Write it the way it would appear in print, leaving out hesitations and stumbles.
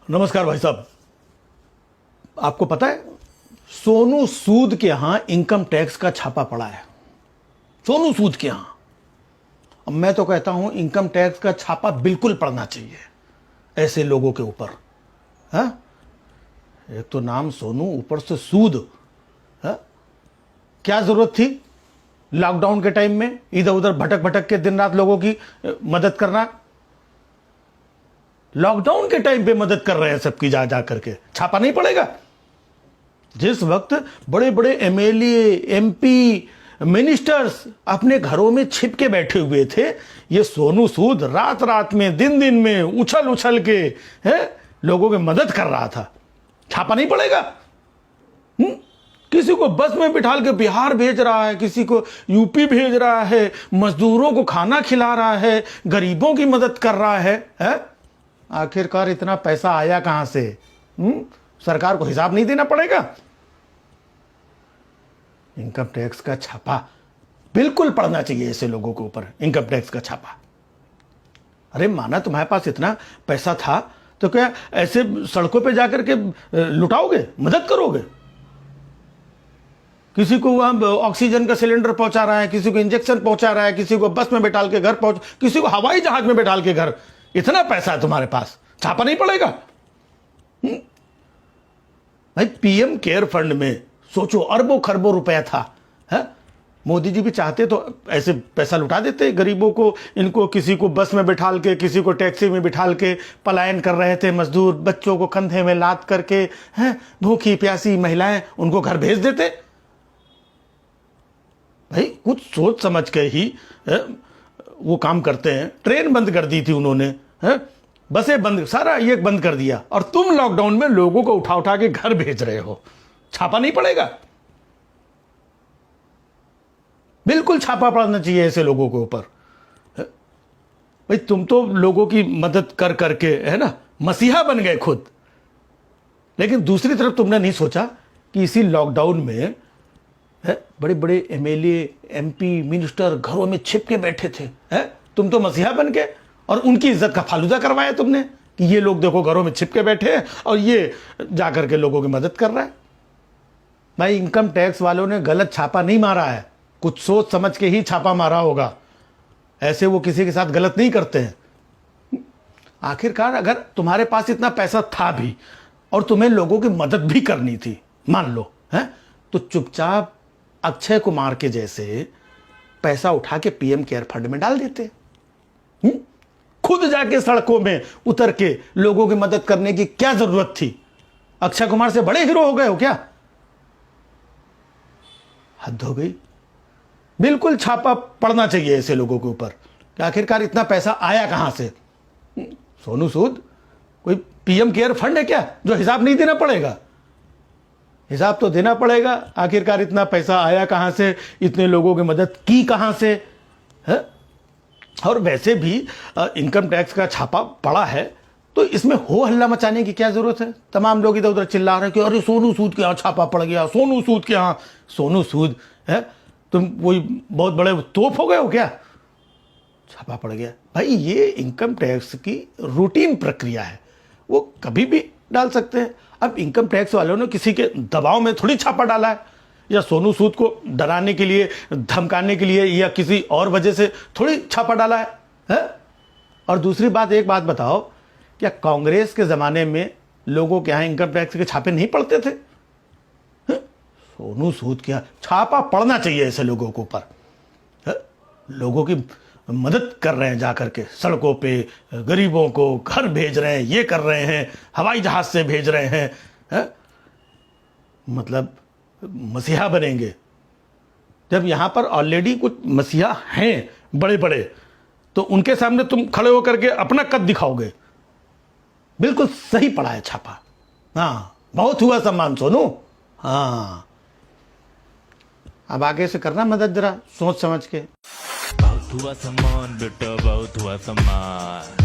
नमस्कार भाई साहब, आपको पता है सोनू सूद के यहां इनकम टैक्स का छापा पड़ा है। सोनू सूद के यहां। अब मैं तो कहता हूं इनकम टैक्स का छापा बिल्कुल पड़ना चाहिए ऐसे लोगों के ऊपर। हाँ, एक तो नाम सोनू, ऊपर से सूद। हाँ? क्या जरूरत थी लॉकडाउन के टाइम में इधर उधर भटक भटक के दिन रात लोगों की मदद करना? लॉकडाउन के टाइम पे मदद कर रहे हैं सबकी, जा जा करके छापा नहीं पड़ेगा? जिस वक्त बड़े बड़े एमएलए, एमपी, मिनिस्टर्स अपने घरों में छिप के बैठे हुए थे, ये सोनू सूद रात रात में, दिन दिन में उछल उछल के लोगों की मदद कर रहा था। छापा नहीं पड़ेगा? किसी को बस में बिठाल के बिहार भेज रहा है, किसी को यूपी भेज रहा है, मजदूरों को खाना खिला रहा है, गरीबों की मदद कर रहा है? आखिरकार इतना पैसा आया कहां से? सरकार को हिसाब नहीं देना पड़ेगा? इनकम टैक्स का छापा बिल्कुल पड़ना चाहिए ऐसे लोगों के ऊपर। इनकम टैक्स का छापा। अरे माना तुम्हारे पास इतना पैसा था तो क्या ऐसे सड़कों पे जाकर के लुटाओगे, मदद करोगे? किसी को वहां ऑक्सीजन का सिलेंडर पहुंचा रहा है, किसी को इंजेक्शन पहुंचा रहा है, किसी को बस में बैठाल के घर पहुंच, किसी को हवाई जहाज में बैठाल के घर। इतना पैसा है तुम्हारे पास, छापा नहीं पड़ेगा? भाई पीएम केयर फंड में सोचो अरबों खरबों रुपया था। है? मोदी जी भी चाहते तो ऐसे पैसा लुटा देते गरीबों को। इनको किसी को बस में बिठाल के, किसी को टैक्सी में बिठाल के पलायन कर रहे थे मजदूर, बच्चों को कंधे में लाद करके, हैं भूखी प्यासी महिलाएं, उनको घर भेज देते। भाई कुछ सोच समझ के ही वो काम करते हैं। ट्रेन बंद कर दी थी उन्होंने, बसें बंद, सारा ये बंद कर दिया, और तुम लॉकडाउन में लोगों को उठा उठा के घर भेज रहे हो। छापा नहीं पड़ेगा? बिल्कुल छापा पड़ना चाहिए ऐसे लोगों के ऊपर। भाई तुम तो लोगों की मदद कर करके, है ना, मसीहा बन गए खुद। लेकिन दूसरी तरफ तुमने नहीं सोचा कि इसी लॉकडाउन में बड़े बड़े एमएलए, एमपी, मिनिस्टर घरों में छिप के बैठे थे। तुम तो मसीहा बन गए और उनकी इज्जत का फालूदा करवाया तुमने कि ये लोग देखो घरों में छिप के बैठे हैं और ये जाकर के लोगों की मदद कर रहा है। भाई इनकम टैक्स वालों ने गलत छापा नहीं मारा है, कुछ सोच समझ के ही छापा मारा होगा। ऐसे वो किसी के साथ गलत नहीं करते हैं। आखिरकार अगर तुम्हारे पास इतना पैसा था भी और तुम्हें लोगों की मदद भी करनी थी, मान लो, तो चुपचाप अक्षय कुमार के जैसे पैसा उठा के पीएम केयर फंड में डाल देते। खुद जाके सड़कों में उतर के लोगों की मदद करने की क्या जरूरत थी? अक्षय कुमार से बड़े हीरो हो गए हो क्या? हद हो गई। बिल्कुल छापा पड़ना चाहिए ऐसे लोगों के ऊपर कि आखिरकार इतना पैसा आया कहां से? सोनू सूद कोई पीएम केयर फंड है क्या जो हिसाब नहीं देना पड़ेगा? हिसाब तो देना पड़ेगा। आखिरकार इतना पैसा आया कहां से, इतने लोगों की मदद की कहां से? है? और वैसे भी इनकम टैक्स का छापा पड़ा है तो इसमें हो हल्ला मचाने की क्या जरूरत है? तमाम लोग इधर उधर चिल्ला रहे हैं कि अरे सोनू सूद के यहाँ छापा पड़ गया, सोनू सूद के यहाँ। सोनू सूद है? तुम कोई बहुत बड़े तोप हो गए हो क्या? छापा पड़ गया। भाई ये इनकम टैक्स की रूटीन प्रक्रिया है, वो कभी भी डाल सकते हैं। अब इनकम टैक्स वालों ने किसी के दबाव में थोड़ी छापा डाला है, या सोनू सूद को डराने के लिए, धमकाने के लिए, या किसी और वजह से थोड़ी छापा डाला है? और दूसरी बात, एक बात बताओ, क्या कांग्रेस के जमाने में लोगों के यहां इनकम टैक्स के छापे नहीं पड़ते थे? सोनू सूद के यहां छापा पड़ना चाहिए ऐसे लोगों के ऊपर। लोगों की मदद कर रहे हैं, जाकर के सड़कों पे गरीबों को घर भेज रहे हैं, ये कर रहे हैं, हवाई जहाज से भेज रहे हैं। मतलब मसीहा बनेंगे? जब यहां पर ऑलरेडी कुछ मसीहा हैं बड़े बड़े, तो उनके सामने तुम खड़े होकर के अपना कद दिखाओगे? बिल्कुल सही पड़ा है छापा। हाँ, बहुत हुआ सम्मान सोनू। हाँ, अब आगे से करना मदद जरा सोच समझ के। बहुत हुआ सम्मान बेटा, बहुत हुआ सम्मान।